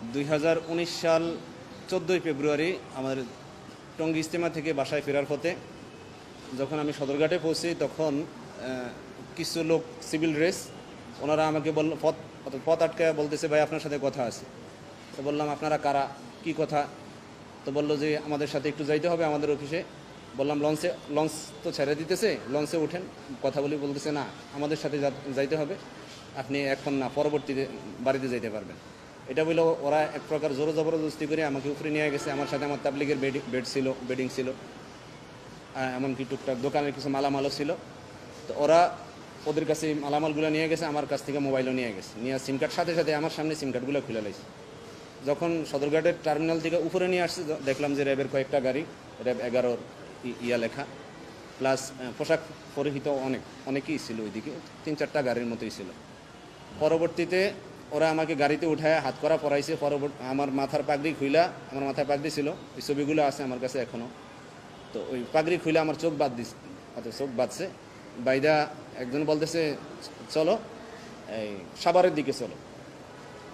2019 সাল 14ই ফেব্রুয়ারি আমাদের টঙ্গী ইজতেমা থেকে বাসায় ফেরার পথে যখন আমি সদরঘাটে পৌঁছি তখন কিছু লোক সিভিল ড্রেস ওনারা আমাকে বলল পথ আটকায় বলতেছে, ভাই আপনার সাথে কথা আছে। তো বললাম, আপনারা কারা, কি কথা? তো বললো যে আমাদের সাথে একটু যাইতে হবে আমাদের অফিসে। বললাম, লঞ্চ তো ছেড়ে দিতেছে, লঞ্চে উঠেন কথা বলি। বলতেছে, না, আমাদের সাথে যাইতে হবে, আপনি এখন না, পরবর্তীতে বাড়িতে যাইতে পারবেন। এটা বললো ওরা এক প্রকার জোর জবরদস্তি করে আমাকে উপরে নিয়ে গেছে। আমার সাথে আমার তাবলিগের বেডিং ছিল, এমনকি টুকটাক দোকানের কিছু মালামালও ছিল। তো ওরা ওদের কাছে মালামালগুলো নিয়ে গেছে, আমার কাছ থেকে মোবাইলও নিয়ে গেছে, নিয়ে সিম কার্ড সাথে সাথে আমার সামনে সিম কার্ডগুলো খুলে লাইছে। যখন সদরঘাটের টার্মিনাল থেকে উপরে নিয়ে আসছে দেখলাম যে র্যাবের কয়েকটা গাড়ি, র্যাব 11 ইয়া লেখা, প্লাস পোশাক পরিহিত অনেকেই ছিল, ওইদিকে 3-4টা গাড়ির মতোই ছিল। পরবর্তীতে ওরা আমাকে গাড়িতে উঠায় হাত করা পরাইছে। আমার মাথার পাগড়ি খুইলা, আমার মাথায় পাগড়ি ছিল, এই ছবিগুলো আছে আমার কাছে এখনও। তো ওই পাগড়ি খুইলা আমার চোখ বাঁধছে। বাইদা একজন বলতেছে, চলো এই সাভারের দিকে চলো।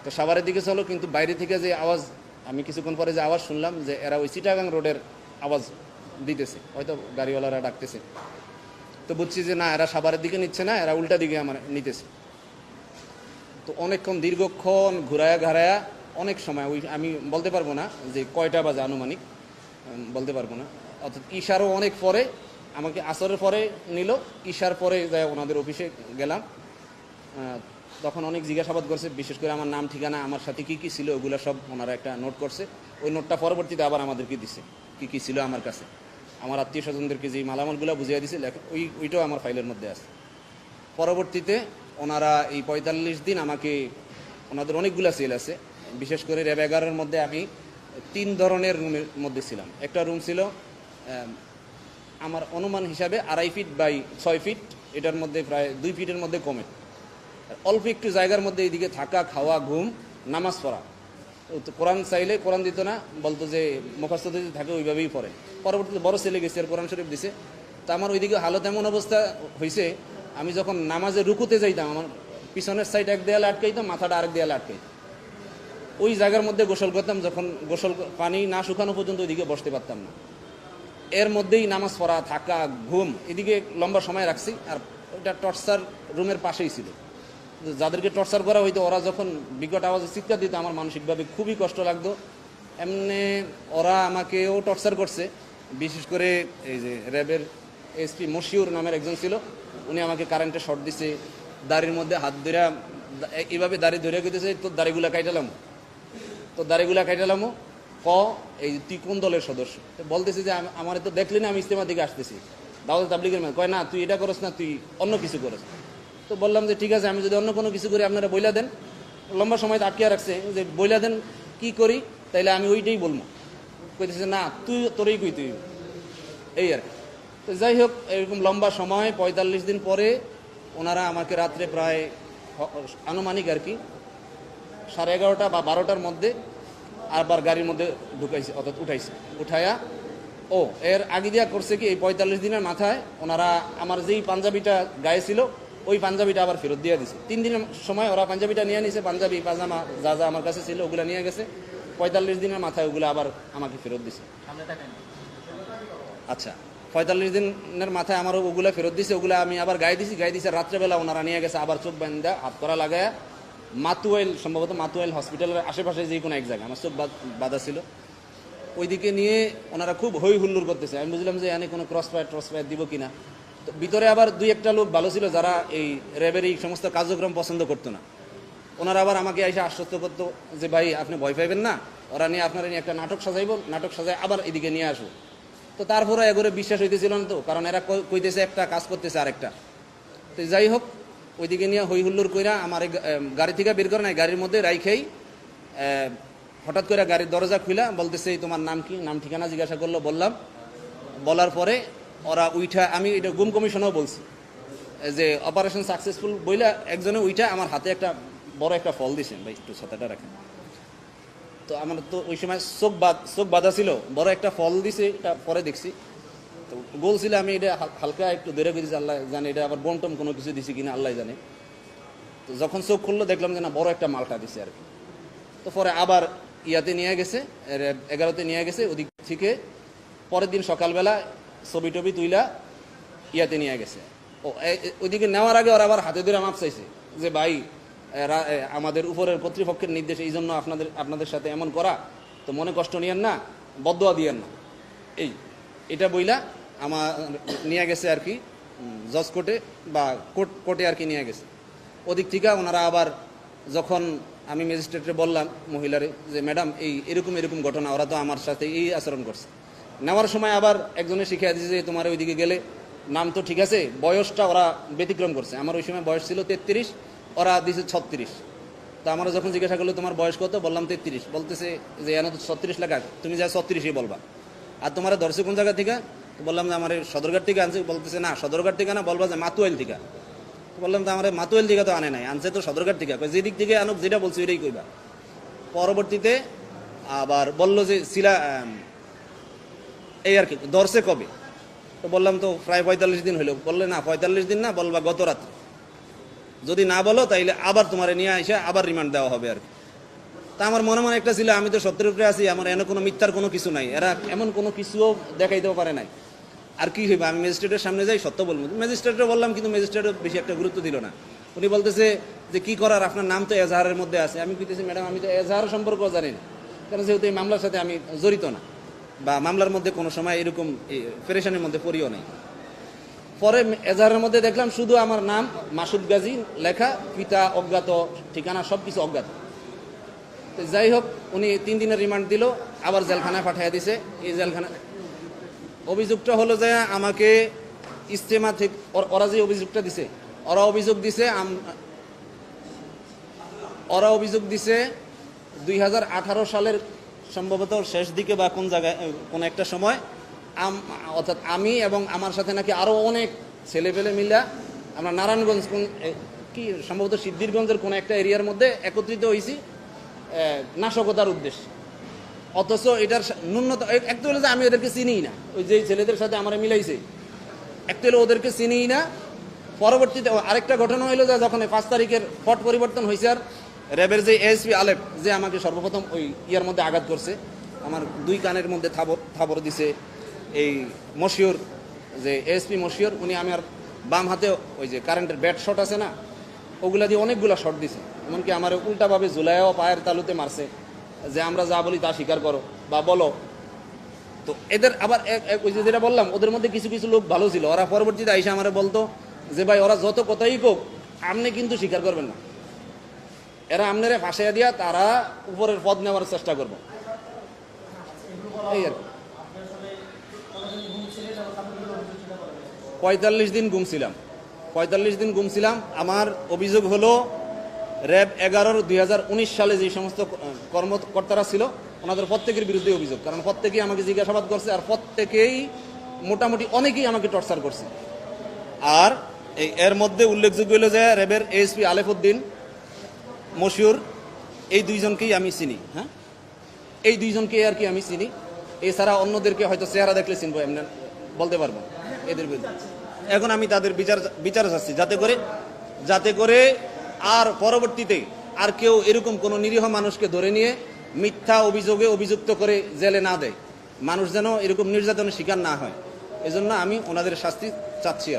তো সাভারের দিকে চলো, কিন্তু বাইরে থেকে যে আওয়াজ, আমি কিছুক্ষণ পরে যে আওয়াজ শুনলাম যে এরা ওই চিটাগাং রোডের আওয়াজ দিতেছে, হয়তো গাড়িওয়ালারা ডাকতেছে। তো বুঝছি যে না, এরা সাভারের দিকে নিচ্ছে না, এরা উল্টা দিকে আমার নিতেছে। তো অনেকক্ষণ দীর্ঘক্ষণ ঘাড়ায়া অনেক সময়, ওই আমি বলতে পারবো না যে কয়টা বাজে আনুমানিক, বলতে পারবো না। অর্থাৎ ঈশারও অনেক পরে আমাকে আসরের পরে নিল, ঈশার পরে যাই ওনাদের অফিসে গেলাম। তখন অনেক জিজ্ঞাসাবাদ করছে, বিশেষ করে আমার নাম, ঠিকানা, আমার সাথে কী কী ছিল ওগুলো সব ওনারা একটা নোট করছে। ওই নোটটা পরবর্তীতে আবার আমাদেরকে দিছে, কী কী ছিল আমার কাছে, আমার আত্মীয় স্বজনদেরকে যে মালামালগুলো বুঝিয়ে দিছে, ওইটাও আমার ফাইলের মধ্যে আছে। পরবর্তীতে ওনারা এই 45 দিন আমাকে, ওনাদের অনেকগুলো সেল আছে, বিশেষ করে র্যাব 11-এর মধ্যে আমি 3 ধরনের রুমের মধ্যে ছিলাম। একটা রুম ছিল আমার অনুমান হিসাবে 2.5 ফিট বাই 6 ফিট, এটার মধ্যে প্রায় 2 ফিটের মধ্যে কমে, অল্প একটু জায়গার মধ্যে এইদিকে থাকা, খাওয়া, ঘুম, নামাজ পড়া। তো কোরআন চাইলে কোরআন দিত না, বলতো যে মুখস্থ যদি থাকে ওইভাবেই পড়ে। পরবর্তীতে বড় ছেলে গেছে আর কোরআন শরীফ দিছে। তা আমার ওইদিকে হালত এমন অবস্থা হয়েছে, আমি যখন নামাজে রুকুতে যাইতাম আমার পিছনের সাইড এক দেয়ালে আটকাইতাম, মাথাটা আরেক দেয়ালে আটকাইতাম। ওই জায়গার মধ্যে গোসল করতাম, যখন পানি না শুকানো পর্যন্ত ওইদিকে বসতে পারতাম না। এর মধ্যেই নামাজ পড়া, থাকা, ঘুম, এদিকে লম্বা সময় রাখছি। আর ওইটা টর্চার রুমের পাশেই ছিল। যাদেরকে টর্চার করা হইতো ওরা যখন বিকট আওয়াজে চিৎকার দিত, আমার মানসিকভাবে খুবই কষ্ট লাগতো। এমনি ওরা আমাকেও টর্চার করছে। বিশেষ করে এই যে র্যাবের এসপি মশিউর নামের একজন ছিল, উনি আমাকে কারেন্টে শর্ট দিছে, দাড়ির মধ্যে হাত ধরে এইভাবে দাড়ি ধরে গেতেছে, তোর দাড়িগুলা কাইটালামো, এই তুই কোন দলের সদস্য? বলতেছি যে আমার তো দেখলি না, আমি ইজতেমা দিকে আসতেছি, দাওয়াত তাবলীগের মানে। কয় না, তুই এটা করস না, তুই অন্য কিছু করস। তো বললাম যে ঠিক আছে, আমি যদি অন্য কোনো কিছু করি আপনারা বইলা দেন। লম্বা সময় আটকিয়ে রাখছে যে বইলা দেন কি করি, তাইলে আমি ওইটাই বলবো। কইতেছে না, তোরই কই তুই, এই আর কি। তো যাই হোক, এরকম লম্বা সময় 45 দিন পরে ওনারা আমাকে রাত্রে প্রায় আনুমানিক আর কি 11:30 বা 12টার মধ্যে আবার গাড়ির মধ্যে ঢুকাইছে, অর্থাৎ উঠাইয়া এর আগে দিয়া করছে কি, এই 45 দিনের মাথায় ওনারা আমার যেই পাঞ্জাবিটা গায়ে ছিল ওই পাঞ্জাবিটা আবার ফেরত দিয়ে দিছে। 3 দিনের সময় ওরা পাঞ্জাবিটা নিয়ে নিছে, পাঞ্জাবি পাজামা যা যা আমার কাছে ছিল ওগুলো নিয়ে গেছে। 45 দিনের মাথায় ওগুলো আবার আমাকে ফেরত দিছে। আচ্ছা, 45 দিনের মাথায় আমার ওগুলো ফেরত দিছে, ওগুলো আমি আবার গায়ে দিছে। রাত্রেবেলা ওনারা নিয়ে গেছে আবার চোখ বান্ধা হাত করা লাগায় মাতুয়াইল, সম্ভবত মাতুয়াইল হসপিটালের আশেপাশে যে কোনো এক জায়গায়, আমার চোখ বাঁধা ছিল, ওইদিকে নিয়ে ওনারা খুব হই হুল্লোড় করতেছে। আমি বুঝলাম যে এখানে কোনো ক্রস ফায়ার দিব কিনা। তো ভিতরে আবার 2-1টা লোক ভালো ছিল, যারা এই র্যাবের এই সমস্ত কার্যক্রম পছন্দ করতো না। ওনারা আবার আমাকে এসে আশ্বস্ত করতো যে ভাই আপনি ভয় পাইবেন না, ওরা নিয়ে আপনারা নিয়ে একটা নাটক সাজায় আবার এদিকে নিয়ে আসবো। তো তারপরে এগোরে বিশ্বাস হইতেছিল না, তো কারণ এরা কইতেছে একটা, কাজ করতেছে আরেকটা। তো যাই হোক, ওইদিকে নিয়ে হই হুল্লোড় কইরা আমার গাড়ি থেকে বের করে নাই, গাড়ির মধ্যে রাইখেই হঠাৎ করে গাড়ির দরজা খুলা বলতেছে তোমার নাম কি, নাম ঠিকানা জিজ্ঞাসা করলো। বলার পরে ওরা উইঠা, আমি এটা গুম কমিশনেও বলছি যে অপারেশন সাকসেসফুল বইলা একজনে উইঠা আমার হাতে একটা বড় একটা ফল দিছেন, ভাই একটু ছাতাটা রাখেন। তো আমার তো ওই সময় চোখ বাঁধা ছিল, বড় একটা ফল দিছে, এটা পরে দেখছি। তো গোল ছিল, আমি এটা হালকা একটু ধরে গেছি, আল্লাহ জানে এটা আবার বন্টম কোনো কিছু দিছি কিনা আল্লাহ জানে। তো যখন চোখ খুললো দেখলাম যে না, বড় একটা মালটা দিছে আর কি। তো পরে আবার ইয়াতে নিয়ে গেছে, 11তে নিয়ে গেছে। ওদিক থেকে পরের দিন সকালবেলা ছবি টবি তুইলা ইয়াতে নিয়ে গেছে। ওইদিকে নেওয়ার আগে ওরা আবার হাতে ধরে মাপ চাইছে যে ভাই আমাদের উপরের কর্তৃপক্ষের নির্দেশ, এই জন্য আপনাদের সাথে এমন করা, তো মনে কষ্ট নিয়েন না, বদদোয়া দিয়েন না। এটা বইলা আমার নিয়ে গেছে আর কি জজ কোর্টে বা কোর্টে আর কি নিয়ে গেছে। ওদিক থেকে ওনারা আবার যখন আমি ম্যাজিস্ট্রেটে বললাম মহিলারে যে ম্যাডাম এরকম ঘটনা, ওরা তো আমার সাথে এই আচরণ করছে। নেওয়ার সময় আবার একজনে শিখিয়ে দিয়েছে যে তোমার ওইদিকে গেলে নাম তো ঠিক আছে, বয়সটা ওরা ব্যতিক্রম করছে। আমার ওই সময় বয়স ছিল 33, ওরা দিয়েছে 36। তো আমরা যখন জিজ্ঞাসা করলো তোমার বয়স কত, বললাম 33। বলতেছে যে এনে তো 36 লেখা, তুমি যা 36ই বলবা। আর তোমার ধরছে কোন জায়গা থেকে? বললাম যে আমার সদরঘাট থেকে আনছে। বলতেছে না, সদরঘাট থেকে না, বলবা যে মাতুয়াইল থেকে। বললাম তো আমার মাতুয়াইল থেকে তো আনে নাই, আনছে তো সদরঘাট থেকে। যেদিক থেকে আনুক, যেটা বলছি ওইটাই কইবা। পরবর্তীতে আবার বললো যে এই আর কি ধরছে কবে, তো বললাম তো প্রায় 45 দিন হইলো। বললে না 45 দিন না, বলবা গত রাত্রে। যদি না বলো তাইলে আবার তোমার নিয়ে এসে আবার রিমান্ড দেওয়া হবে আর কি। তা আমার মনে মনে একটা ছিল, আমি তো সত্যের উপরে আছি, আমার এনে কোনো মিথ্যার কোনো কিছু নাই, এরা এমন কোনো কিছুও দেখাইতেও পারে নাই। আর কি হইবে, আমি ম্যাজিস্ট্রেটের সামনে যাই সত্য বলবো। ম্যাজিস্ট্রেটে বললাম, কিন্তু ম্যাজিস্ট্রেটও বেশি একটা গুরুত্ব দিল না। উনি বলতেছে যে কি করার, আপনার নাম তো এজাহারের মধ্যে আছে। আমি কইতেছি ম্যাডাম আমি তো এজাহার সম্পর্ক জানি না, কারণ যেহেতু এই মামলার সাথে আমি জড়িত না বা মামলার মধ্যে কোনো সময় এরকম পেরেশানির মধ্যে পড়িও নাই। পরে এজাহারের মধ্যে দেখলাম শুধু আমার নাম মাসুদ গাজী লেখা, পিতা অজ্ঞাত, ঠিকানা সব কিছু অজ্ঞাত। তো যাই হোক, উনি 3 দিনের রিমান্ড দিল, আবার জেলখানায় পাঠিয়ে দিছে। এই জেলখানা অভিযোগটা হলো যে আমাকে ইজতেমা থেকে ওরা যে অভিযোগটা দিছে, ওরা অভিযোগ দিছে 2018 সালের সম্ভবত শেষ দিকে বা কোন জায়গায় কোন একটা সময়, অর্থাৎ আমি এবং আমার সাথে নাকি আরও অনেক ছেলেপেলে মিলা আমরা নারায়ণগঞ্জ কোন কি সম্ভবত সিদ্ধিরগঞ্জের কোন একটা এরিয়ার মধ্যে একত্রিত হয়েছি নাশকতার উদ্দেশ্যে। অথচ এটার ন্যূনতম একটা হলো যে আমি ওদেরকে চিনিই না, ওই যে ছেলেদের সাথে আমার মিলাইছে, একটা হলো ওদেরকে চিনিই না। পরবর্তীতে আরেকটা ঘটনা হইলো যে যখন 5 তারিখের পট পরিবর্তন হয়েছে, আর র্যাবের যে এএসপি আলেপ যে আমাকে সর্বপ্রথম ওই ইয়ার মধ্যে আঘাত করছে, আমার 2 কানের মধ্যে থাবর দিছে। এই মশিউর যে এএসপি মশিউর, উনি আমার বাম হাতে ওই যে কারেন্টের ব্যাট শট আছে না, ওগুলা দিয়ে অনেকগুলা শট দিছে। এমনকি আমার উল্টাভাবে ঝুলাইও পায়ের তালুতে মারছে যে আমরা যা বলি তা স্বীকার করো বা বলো। তো এদের আবার ওই যে যেটা বললাম, ওদের মধ্যে কিছু কিছু লোক ভালো ছিল, ওরা পরবর্তীতে আইসা আমারে বলতো যে ভাই ওরা যত কথাই কোক, আপনি কিন্তু স্বীকার করবেন না, এরা আপনারে ফাঁসাইয়া দিয়া তারা উপরের পদ নেওয়ার চেষ্টা করবো। এই আর 45 দিন ঘুমছিলাম। 45 দিন ঘুমছিলাম। আমার অভিযোগ হলো র্যাব 11-2019 সালে যে সমস্ত কর্মকর্তারা ছিল ওনাদের প্রত্যেকের বিরুদ্ধে অভিযোগ, কারণ প্রত্যেকেই আমাকে জিজ্ঞাসাবাদ করছে, আর প্রত্যেকেই মোটামুটি অনেকেই আমাকে টর্চার করছে। আর এর মধ্যে উল্লেখযোগ্য হলো যে র্যাবের এএসপি আলেফউদ্দিন মশিউর, এই 2 জনকেই আমি চিনি। হ্যাঁ, এই 2 জনকেই আর কি আমি চিনি। এছাড়া অন্যদেরকে হয়তো চেহারা দেখলে চিনবো, এমনি বলতে পারবো এদের বিরুদ্ধে। এখন আমি তাদের বিচার চাচ্ছি, যাতে করে আর পরবর্তীতে আর কেউ এরকম কোনো নিরীহ মানুষকে ধরে নিয়ে মিথ্যা অভিযোগে অভিযুক্ত করে জেলে না দেয়, মানুষ যেন এরকম নির্যাতনের শিকার না হয়। এজন্য আমি ওনাদের শাস্তি চাচ্ছি।